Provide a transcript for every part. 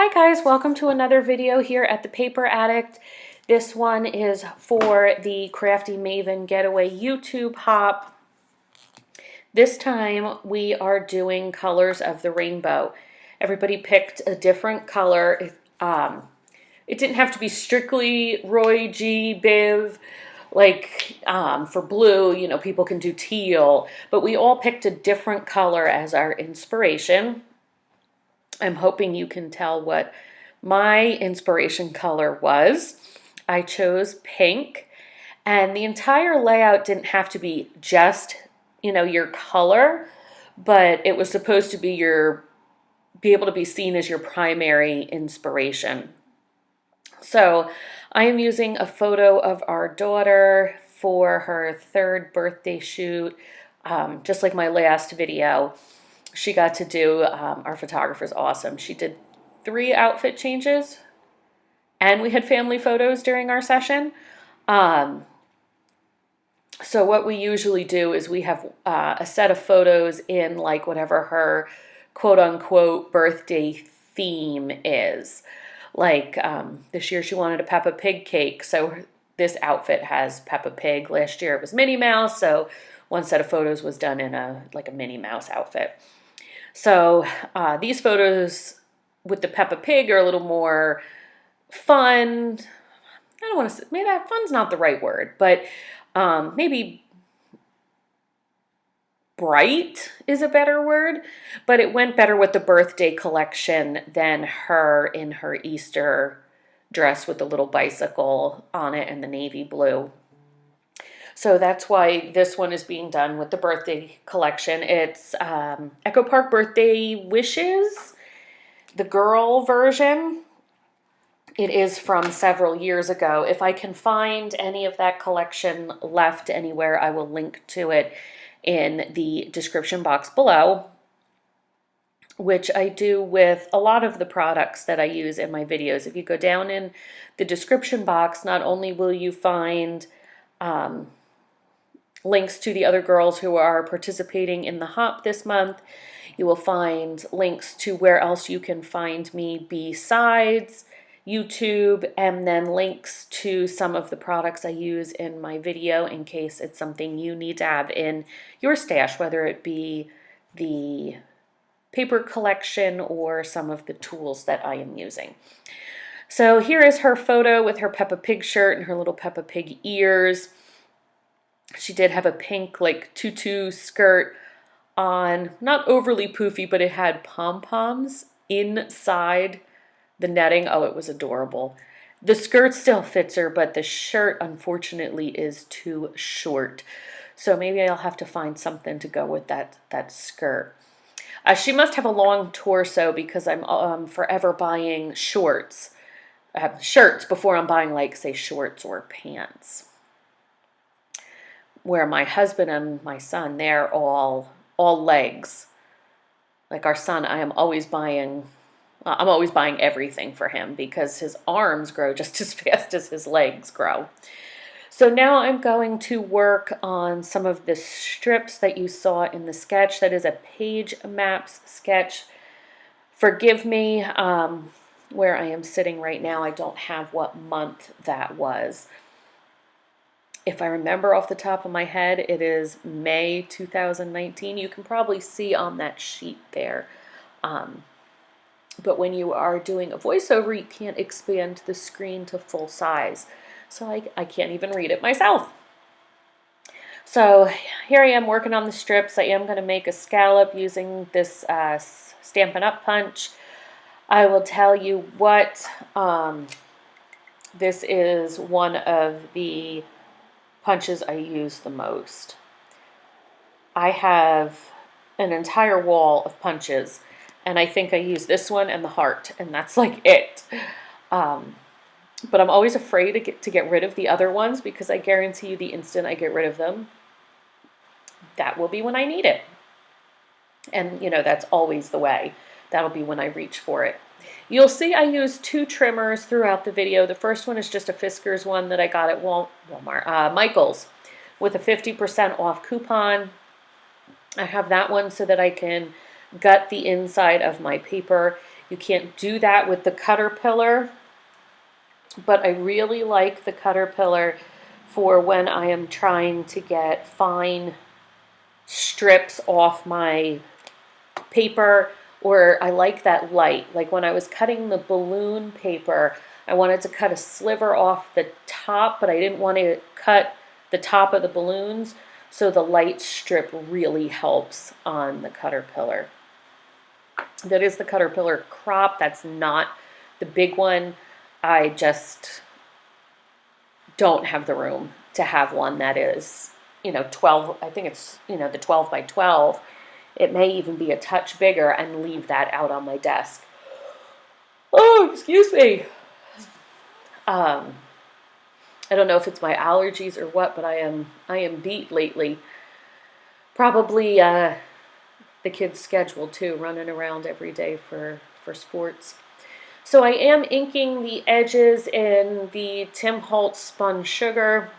Hi guys, welcome to another video here at the Paper Addict. This one is for the Crafty Maven Getaway YouTube hop. This time we are doing colors of the rainbow. Everybody picked a different color. It didn't have to be strictly Roy G. Biv. For blue, you know, people can do teal, but we all picked a different color as our inspiration. I'm hoping you can tell what my inspiration color was. I chose pink, and the entire layout didn't have to be just, you know, your color, but it was supposed to be be able to be seen as your primary inspiration. So I am using a photo of our daughter for her third birthday shoot, just like my last video. She got to do, our photographer's awesome. She did 3 outfit changes, and we had family photos during our session. So what we usually do is we have a set of photos in like whatever her quote-unquote birthday theme is. This year she wanted a Peppa Pig cake, so this outfit has Peppa Pig. Last year it was Minnie Mouse, so one set of photos was done in a Minnie Mouse outfit. So these photos with the Peppa Pig are a little more fun. I don't want to say, maybe that fun's not the right word, but maybe bright is a better word. But it went better with the birthday collection than her in her Easter dress with the little bicycle on it and the navy blue. So that's why this one is being done with the birthday collection. It's Echo Park Birthday Wishes, the girl version. It is from several years ago. If I can find any of that collection left anywhere, I will link to it in the description box below, which I do with a lot of the products that I use in my videos. If you go down in the description box, not only will you find links to the other girls who are participating in the hop this month, you will find links to where else you can find me besides YouTube, and then links to some of the products I use in my video in case it's something you need to have in your stash, whether it be the paper collection or some of the tools that I am using. So here is her photo with her Peppa Pig shirt and her little Peppa Pig ears. She did have a pink tutu skirt on, not overly poofy, but it had pom-poms inside the netting. Oh, it was adorable. The skirt still fits her, but the shirt unfortunately is too short. So maybe I'll have to find something to go with that skirt. She must have a long torso because I'm forever buying shirts before I'm buying say shorts or pants. Where my husband and my son, they're all legs. Like our son, I'm always buying everything for him because his arms grow just as fast as his legs grow. So now I'm going to work on some of the strips that you saw in the sketch. That is a page maps sketch. Forgive me, where I am sitting right now, I don't have what month that was. If I remember off the top of my head, it is May 2019. You can probably see on that sheet there. But when you are doing a voiceover, you can't expand the screen to full size. So I can't even read it myself. So here I am working on the strips. I am going to make a scallop using this Stampin' Up! Punch. I will tell you what, this is one of the punches I use the most. I have an entire wall of punches, and I think I use this one and the heart, and that's like it. But I'm always afraid to get rid of the other ones because I guarantee you the instant I get rid of them, that will be when I need it. And, you know, that's always the way. That'll be when I reach for it. You'll see I use 2 trimmers throughout the video. The first one is just a Fiskars one that I got at Michael's with a 50% off coupon. I have that one so that I can gut the inside of my paper. You can't do that with the Caterpillar, but I really like the Caterpillar for when I am trying to get fine strips off my paper, or I like that light. Like when I was cutting the balloon paper, I wanted to cut a sliver off the top, but I didn't want to cut the top of the balloons, so the light strip really helps on the Caterpillar. That is the Caterpillar crop. That's not the big one. I just don't have the room to have one that is, 12, I think it's, the 12 by 12. It may even be a touch bigger, and leave that out on my desk. Oh, excuse me. I don't know if it's my allergies or what, but I am beat lately. Probably the kids' schedule too, running around every day for sports. So I am inking the edges in the Tim Holtz Spun Sugar.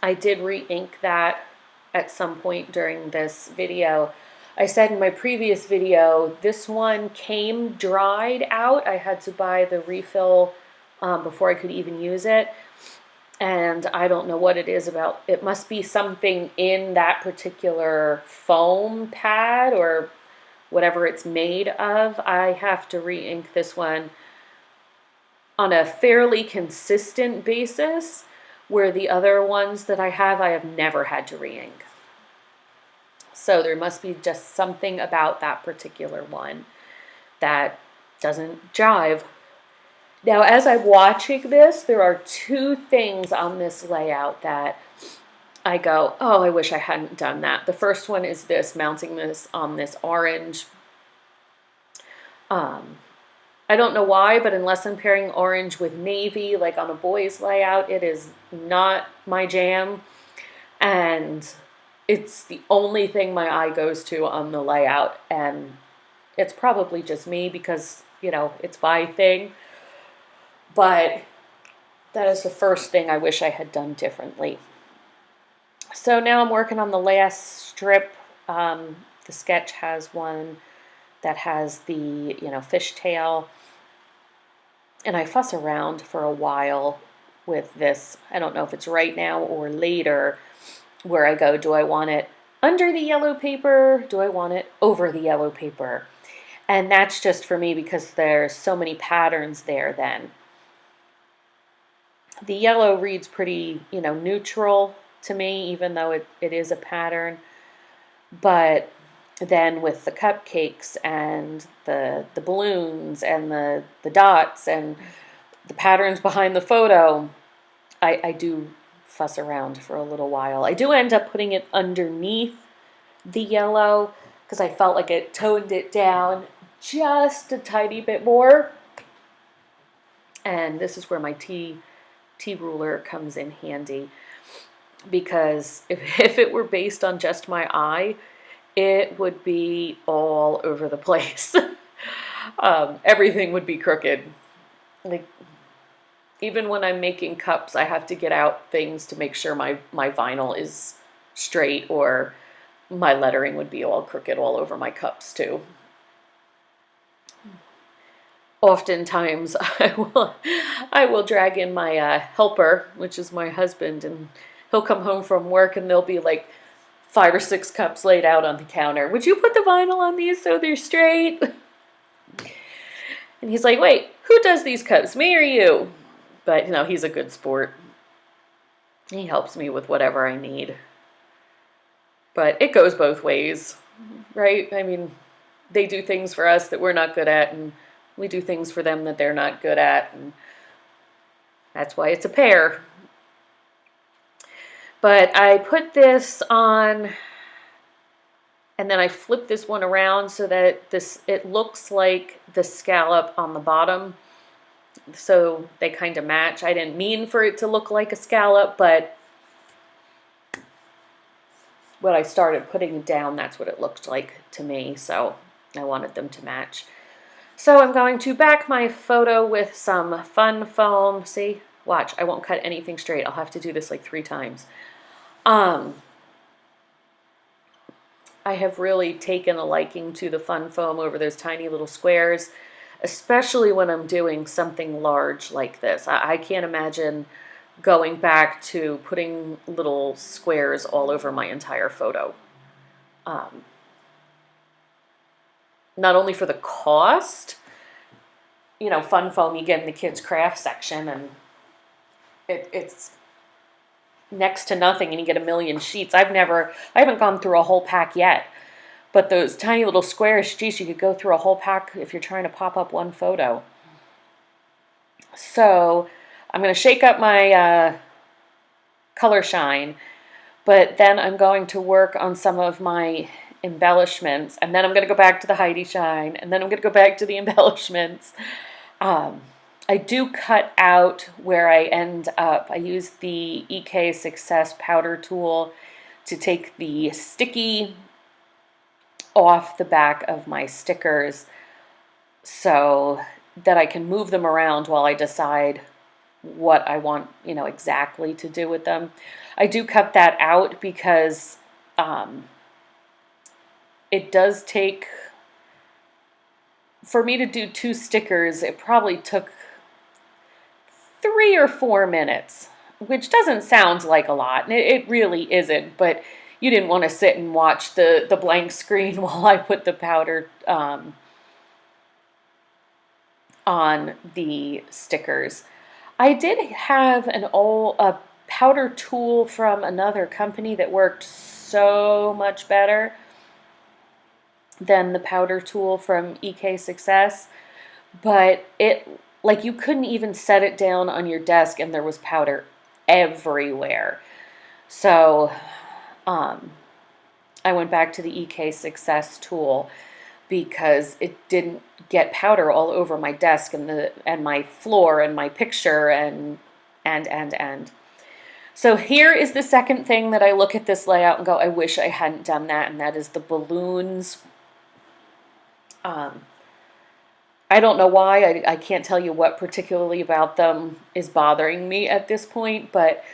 I did re-ink that at some point during this video. I said in my previous video, this one came dried out. I had to buy the refill before I could even use it. And I don't know what it is about. It must be something in that particular foam pad or whatever it's made of. I have to re-ink this one on a fairly consistent basis, where the other ones that I have never had to re-ink. So there must be just something about that particular one that doesn't jive. Now, as I'm watching this, there are two things on this layout that I go, oh, I wish I hadn't done that. The first one is this, mounting this on this orange. I don't know why, but unless I'm pairing orange with navy, like on a boys layout, it is not my jam. And it's the only thing my eye goes to on the layout. And it's probably just me because, it's my thing. But that is the first thing I wish I had done differently. So now I'm working on the last strip. The sketch has one that has the, fishtail. And I fuss around for a while with this. I don't know if it's right now or later, where I go, do I want it under the yellow paper? Do I want it over the yellow paper? And that's just for me because there's so many patterns there then. The yellow reads pretty, neutral to me, even though it is a pattern. But then with the cupcakes and the balloons and the dots and the patterns behind the photo, I do fuss around for a little while. I do end up putting it underneath the yellow because I felt like it toned it down just a tiny bit more. And this is where my T ruler comes in handy, because if it were based on just my eye, it would be all over the place. Everything would be crooked. Like, even when I'm making cups, I have to get out things to make sure my vinyl is straight, or my lettering would be all crooked all over my cups too. Oftentimes, I will drag in my helper, which is my husband, and he'll come home from work and there'll be like 5 or 6 cups laid out on the counter. Would you put the vinyl on these so they're straight? And he's like, wait, who does these cups, me or you? But, he's a good sport. He helps me with whatever I need. But it goes both ways, right? I mean, they do things for us that we're not good at, and we do things for them that they're not good at, and that's why it's a pair. But I put this on, and then I flip this one around so that it looks like the scallop on the bottom, so they kind of match. I didn't mean for it to look like a scallop, but when I started putting it down, that's what it looked like to me, so I wanted them to match. So I'm going to back my photo with some fun foam. See, watch, I won't cut anything straight. I'll have to do this like 3 times. I have really taken a liking to the fun foam over those tiny little squares, especially when I'm doing something large like this. I can't imagine going back to putting little squares all over my entire photo. Not only for the cost, you know, fun foam you get in the kids' craft section, and it's next to nothing, and you get a million sheets. I haven't gone through a whole pack yet, but those tiny little squares, geez, you could go through a whole pack if you're trying to pop up one photo. So I'm going to shake up my color shine, but then I'm going to work on some of my embellishments, and then I'm going to go back to the Heidi shine, and then I'm going to go back to the embellishments. I do cut out where I end up. I use the EK Success powder tool to take the sticky off the back of my stickers so that I can move them around while I decide what I want, you know, exactly to do with them. I do cut that out because it does take, for me to do 2 stickers, it probably took 3 or 4 minutes, which doesn't sound like a lot, and it really isn't, but you didn't want to sit and watch the blank screen while I put the powder on the stickers. I did have a powder tool from another company that worked so much better than the powder tool from EK Success, but like you couldn't even set it down on your desk and there was powder everywhere. So I went back to the EK Success tool because it didn't get powder all over my desk and my floor and my picture and. So here is the second thing that I look at this layout and go, I wish I hadn't done that, and that is the balloons. I don't know why. I can't tell you what particularly about them is bothering me at this point, but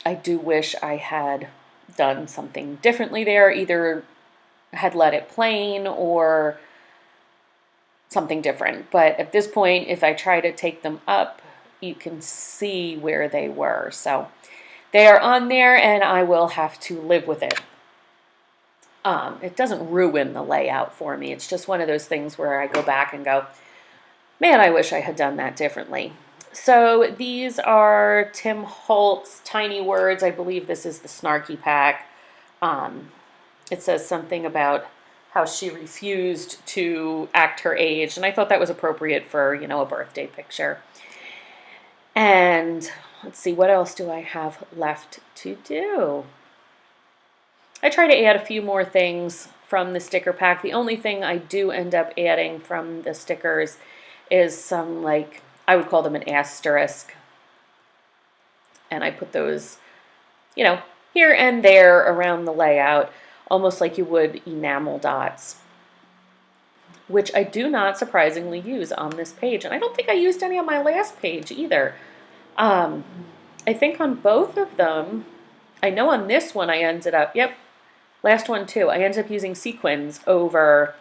I do wish I had done something differently there, either had let it plain or something different. But at this point, if I try to take them up, you can see where they were. So they are on there, and I will have to live with it. It doesn't ruin the layout for me. It's just one of those things where I go back and go, man, I wish I had done that differently. So these are Tim Holtz Tiny Words. I believe this is the Snarky pack. It says something about how she refused to act her age, and I thought that was appropriate for, you know, a birthday picture. And let's see, what else do I have left to do? I try to add a few more things from the sticker pack. The only thing I do end up adding from the stickers is some, like, I would call them an asterisk. And I put those, you know, here and there around the layout, almost like you would enamel dots, which I do not surprisingly use on this page. And I don't think I used any on my last page either. I think on both of them, I know on this one I ended up, yep, last one too, I ended up using sequins over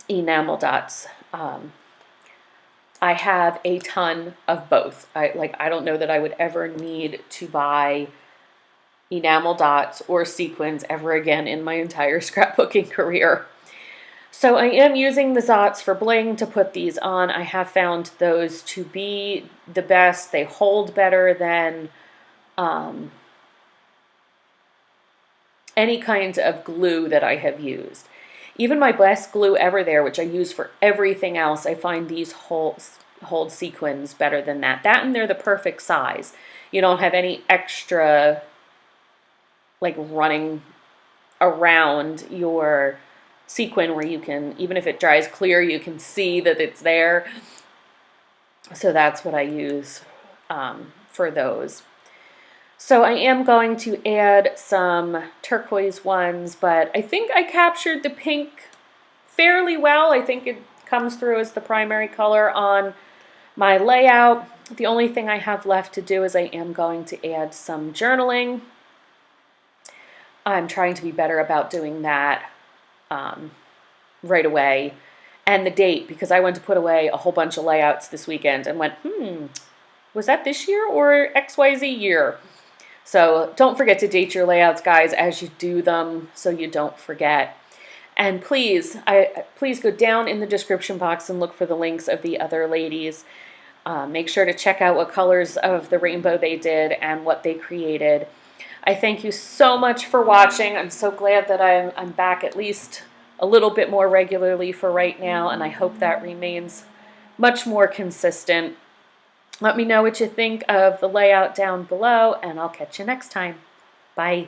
enamel dots. I have a ton of both. I don't know that I would ever need to buy enamel dots or sequins ever again in my entire scrapbooking career. So I am using the dots for bling to put these on. I have found those to be the best. They hold better than any kind of glue that I have used. Even my best glue ever there, which I use for everything else, I find these hold sequins better than that. That, and they're the perfect size. You don't have any extra, like, running around your sequin where you can, even if it dries clear, you can see that it's there. So that's what I use for those. So I am going to add some turquoise ones, but I think I captured the pink fairly well. I think it comes through as the primary color on my layout. The only thing I have left to do is I am going to add some journaling. I'm trying to be better about doing that right away. And the date, because I went to put away a whole bunch of layouts this weekend and went, was that this year or XYZ year? So don't forget to date your layouts, guys, as you do them so you don't forget. And please go down in the description box and look for the links of the other ladies. Make sure to check out what colors of the rainbow they did and what they created. I thank you so much for watching. I'm so glad that I'm back at least a little bit more regularly for right now, and I hope that remains much more consistent. Let me know what you think of the layout down below, and I'll catch you next time. Bye.